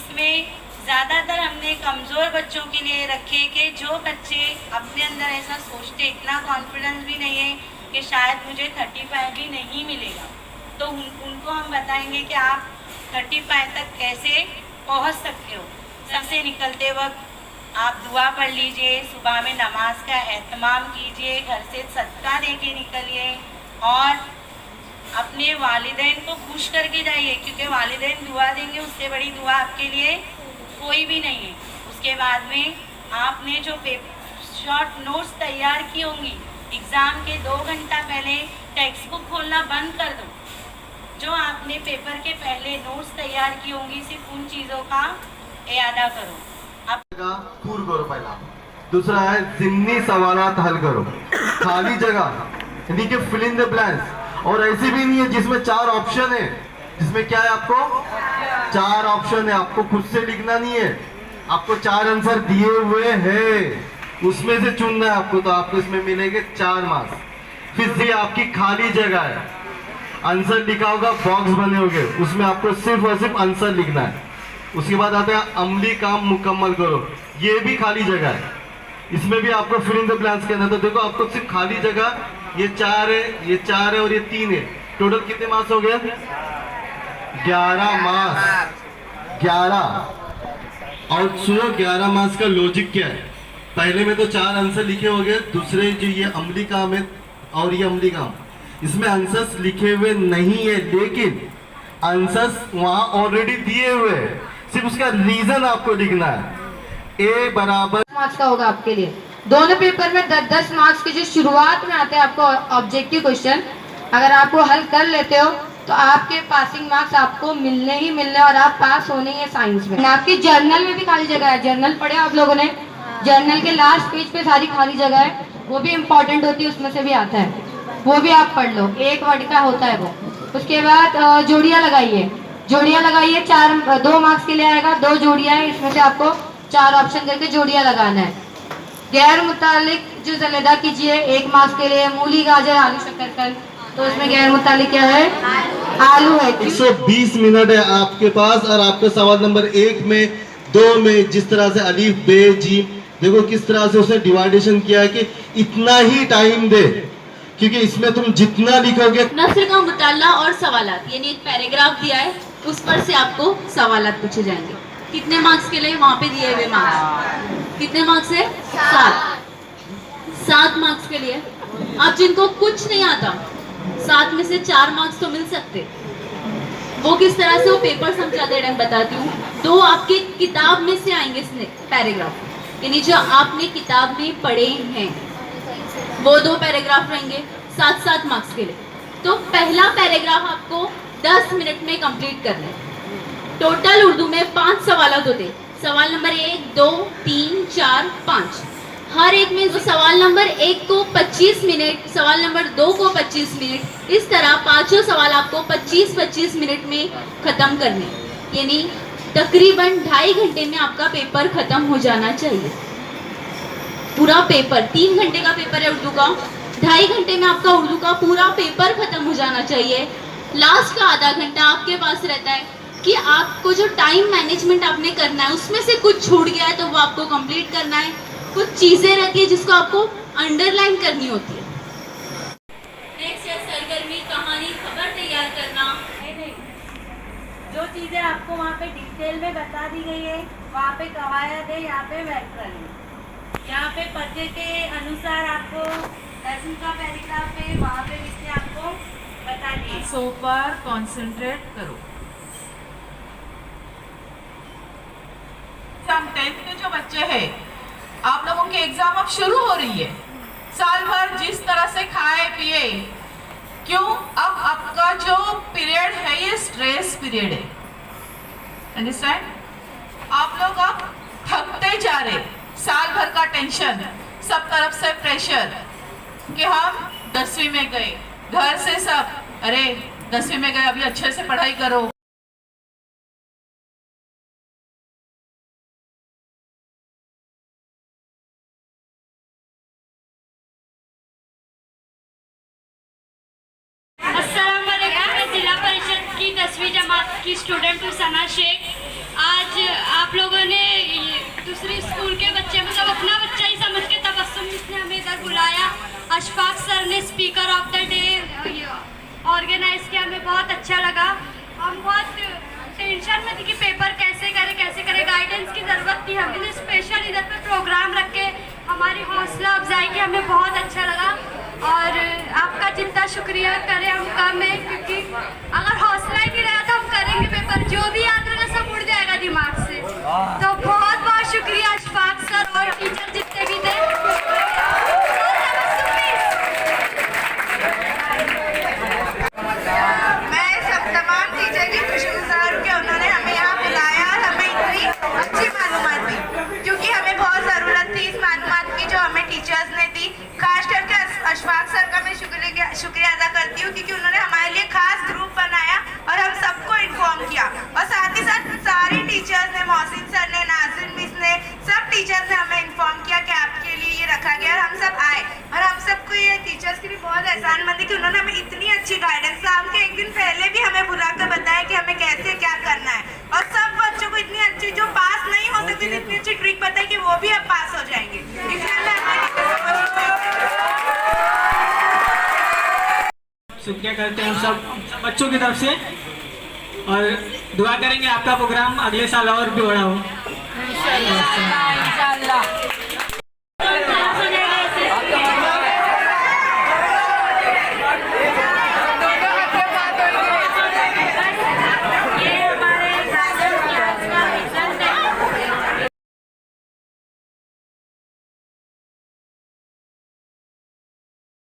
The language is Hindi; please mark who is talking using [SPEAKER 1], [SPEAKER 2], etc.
[SPEAKER 1] इसमें ज़्यादातर हमने कमज़ोर बच्चों के लिए रखे कि जो बच्चे अपने अंदर ऐसा सोचते, इतना कॉन्फिडेंस भी नहीं है कि शायद मुझे 35 भी नहीं मिलेगा, तो उनको हम बताएंगे कि आप 35 तक कैसे पहुंच सकते हो। सबसे निकलते वक्त आप दुआ पढ़ लीजिए, सुबह में नमाज का एहतमाम कीजिए, घर से सदका दे के निकलिए और अपने वालिदैन को खुश करके जाइए, क्योंकि वालिदैन दुआ देंगे उससे बड़ी दुआ आपके लिए कोई भी नहीं है। उसके बाद में आपने जो शॉर्ट नोट्स तैयार की होंगी, एग्ज़ाम के 2 घंटा पहले टेक्स्ट बुक खोलना बंद कर दो। जो आपने पेपर के पहले नोट्स तैयार की होंगी, सिर्फ उन चीज़ों का इयादा करो।
[SPEAKER 2] पूर करो पहला। दूसरा है जिम्नी सवालात हल करो, खाली जगह यानी कि फिल इन द ब्लैंक्स। और ऐसी भी नहीं है जिसमें 4 ऑप्शन है, जिसमें क्या है आपको 4 ऑप्शन है, आपको खुद से लिखना नहीं है, आपको 4 आंसर दिए हुए हैं, उसमें से चुनना है आपको, तो आपको इसमें मिलेंगे 4 मार्क्स। फिर ये आपकी खाली जगह है, आंसर लिखा होगा, बॉक्स बने होंगे, उसमें आपको सिर्फ और सिर्फ आंसर लिखना है। उसके बाद आता है अमली काम मुकम्मल करो, ये भी खाली जगह है, इसमें भी आपको फिल इन द ब्लैंक्स करना है। तो देखो आपको सिर्फ खाली जगह ये 4 है, ये 4 है और ये 3 है, टोटल कितने मार्क्स हो गए? 11 मार्क्स। 11। और सुनो 11 मार्क्स का लॉजिक क्या है? पहले में तो 4 आंसर लिखे हो गए, दूसरे जो ये अमली काम है और ये अमली काम, इसमें आंसर्स लिखे हुए नहीं है, लेकिन आंसर्स वहां ऑलरेडी दिए हुए हैं, सिर्फ उसका रीजन आपको लिखना है। ए बराबर
[SPEAKER 3] मार्क्स का होगा आपके लिए। दोनों पेपर में 10-10 मार्क्स के जो शुरुआत में आते हैं आपको ऑब्जेक्टिव क्वेश्चन, अगर आप वो हल कर लेते हो तो आपके पासिंग मार्क्स आपको मिलने ही मिलने और आप पास होने ही है साइंस में। आपके जर्नल में भी खाली जगह है, जर्नल पढ़े आप लोगों ने? जर्नल के लास्ट पेज पे सारी खाली जगह है, वो भी इम्पोर्टेंट होती है, उसमें से भी आता है, वो भी आप पढ़ लो, 1 वर्ड का होता है वो। उसके बाद जोड़ियाँ लगाइए, जोड़ियाँ लगाइए, 2 मार्क्स के लिए आएगा, 2 जोड़ियाँ हैं, इसमें से आपको 4 ऑप्शन करके जोड़ियाँ लगाना है। गैर मुतालिक जो अलहदा कीजिए 1 मार्क्स के लिए, मूली गाजर आलू शकरकंद, तो इसमें गैर मुतालिक क्या है? आलू है।
[SPEAKER 2] 120 मिनट है आपके पास, और आपका सवाल नंबर 1 में 2 में जिस तरह से अलीफ बे जीम, देखो किस तरह से उसने डिवाइडेशन किया है कि इतना ही टाइम दे, क्योंकि इसमें तुम जितना लिखोगे।
[SPEAKER 4] नस्र का मुताला और सवालात, यानी एक पैराग्राफ दिया है, उस पर से आपको सवालात पूछे जाएंगे। कितने मार्क्स के लिए? वहां पे दिए हुए मार्क्स कितने मार्क्स है? 7 मार्क्स के लिए। अब जिनको कुछ नहीं आता, 7 में से 4 मार्क्स तो मिल सकते। वो किस तरह से वो पेपर समझा दे रहे हैं बताती हूँ। 2 आपके किताब में से आएंगे पैराग्राफ, यानी जो आपने किताब में पढ़े हैं, वो 2 पैराग्राफ रहेंगे 7-7 मार्क्स के लिए। तो पहला पैराग्राफ आपको 10 मिनट में कंप्लीट करना है। टोटल उर्दू में 5 सवालात होते, सवाल नंबर 1, 2, 3, 4, 5। हर एक में जो सवाल नंबर 1 को 25 मिनट, सवाल नंबर 2 को 25 मिनट, इस तरह 5 सवाल आपको 25-25 मिनट में खत्म करने, यानी तकरीबन 2.5 घंटे में आपका पेपर खत्म हो जाना चाहिए। पूरा पेपर 3 घंटे का पेपर है उर्दू का, 2.5 घंटे में आपका उर्दू का पूरा पेपर खत्म हो जाना चाहिए। लास्ट का आधा घंटा आपके पास रहता है कि आपको जो टाइम मैनेजमेंट आपने करना है, उसमें से कुछ छूट गया है तो वो आपको कंप्लीट करना है। कुछ चीजें रहती है जिसको आपको अंडरलाइन करनी होती है। नेक्स्ट है सरगर्मी, कहानी, खबर तैयार करना।
[SPEAKER 1] जो चीज़ें आपको वहाँ पे डिटेल में बता दी गई है, वहाँ पे कवायद है, यहाँ पे व्याकरण है, यहाँ पे पते के अनुसार आपको 10 का पैराग्राफ है, वहाँ पे इसने आपको बता दिए।
[SPEAKER 5] सो पर कॉन्सेंट्रेट करो। हम 10th के जो बच्चे हैं, आप लोगों की एग्जाम अब शुरू हो रही है। साल भर जिस तरह से खाए पिए, क्यों? अब आपका जो पीरियड है ये स्ट्रेस पीरियड है, अंडरस्टैंड? आप लोग अब थकते जा रहे, साल भर का टेंशन, सब तरफ से प्रेशर कि हम 10वीं में गए, घर से सब, अरे 10वीं में गए, अभी अच्छे से पढ़ाई करो।
[SPEAKER 1] अस्सलामुअलैकुम, मैं जिला परिषद की 10वीं जमात की स्टूडेंट हूँ सना शेख। आज
[SPEAKER 6] आप लोगों ने दूसरी स्कूल के बच्चे मतलब अपना बच्चा ही समझ के तबस्सुम जिसने हमें इधर बुलाया, अशफाक सर ने speaker of the day organise किया, हमें बहुत अच्छा लगा। हम बहुत टेंशन में थी कि पेपर कैसे करें, गाइडेंस की ज़रूरत थी। हमने स्पेशल इधर पे प्रोग्राम रखे, हमारी हौसला अफजाई की, हमें बहुत अच्छा लगा। और आपका जितना शुक्रिया करें हम कम है, क्योंकि अगर हौसला ही नहीं रहा तो हम करेंगे पेपर, जो भी याद रहेगा सब उड़ जाएगा दिमाग से। तो बहुत बहुत शुक्रिया अशफाक सर और टीचर जितने भी थे।
[SPEAKER 1] मैं सब तमाम टीचर की खुशगुजार हूँ कि उन्होंने हमें यहाँ बुलाया और हमें इतनी अच्छी मालूमात दी, क्योंकि हमें बहुत ज़रूरत थी इस मालूमात की जो हमें टीचर्स ने दी। खास करके अशफाक सर का मैं शुक्रिया अदा करती हूँ, क्योंकि उन्होंने हमारे लिए खास ग्रुप बनाया और हम सबको इन्फॉर्म किया। और साथ ही साथ सारे टीचर्स ने, मोहसिन सर ने, नाज़िर मिस ने, सब टीचर्स ने हमें इन्फॉर्म किया कि आपके लिए ये रखा गया, और हम सब आए। और हम सबको ये टीचर्स के लिए बहुत एहसानमंद है कि उन्होंने हमें इतनी अच्छी गाइडेंस, शाम के एक दिन पहले भी हमें बुलाकर बताया कि हमें कैसे क्या करना है। और सब बच्चों को इतनी अच्छी, जो पास नहीं हो सकती, इतनी अच्छी ट्रिक बताई कि वो भी अब पास हो जाएंगे। इसलिए
[SPEAKER 7] शुक्रिया करते हैं हम सब बच्चों की तरफ से, और दुआ करेंगे आपका प्रोग्राम अगले साल और भी बड़ा हो।
[SPEAKER 3] इंशाल्लाह।